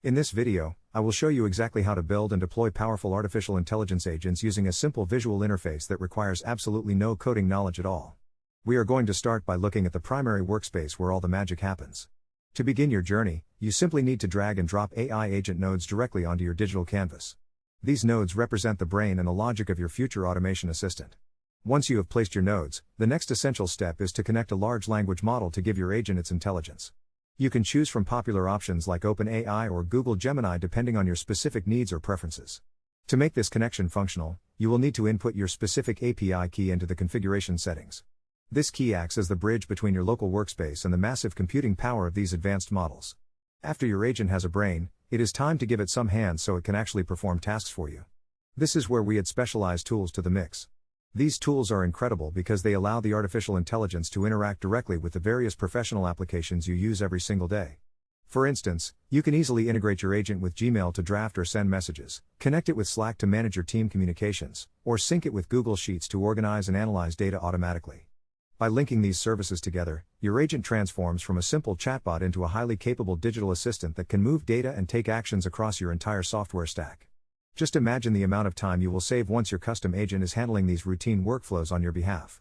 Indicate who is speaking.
Speaker 1: In this video, I will show you exactly how to build and deploy powerful artificial intelligence agents using a simple visual interface that requires absolutely no coding knowledge at all. We are going to start by looking at the primary workspace where all the magic happens. To begin your journey, you simply need to drag and drop AI agent nodes directly onto your digital canvas. These nodes represent the brain and the logic of your future automation assistant. Once you have placed your nodes, the next essential step is to connect a large language model to give your agent its intelligence. You can choose from popular options like OpenAI or Google Gemini depending on your specific needs or preferences. To make this connection functional, you will need to input your specific API key into the configuration settings. This key acts as the bridge between your local workspace and the massive computing power of these advanced models. After your agent has a brain, it is time to give it some hands so it can actually perform tasks for you. This is where we add specialized tools to the mix. These tools are incredible because they allow the artificial intelligence to interact directly with the various professional applications you use every single day. For instance, you can easily integrate your agent with Gmail to draft or send messages, connect it with Slack to manage your team communications, or sync it with Google Sheets to organize and analyze data automatically. By linking these services together, your agent transforms from a simple chatbot into a highly capable digital assistant that can move data and take actions across your entire software stack. Just imagine the amount of time you will save once your custom agent is handling these routine workflows on your behalf.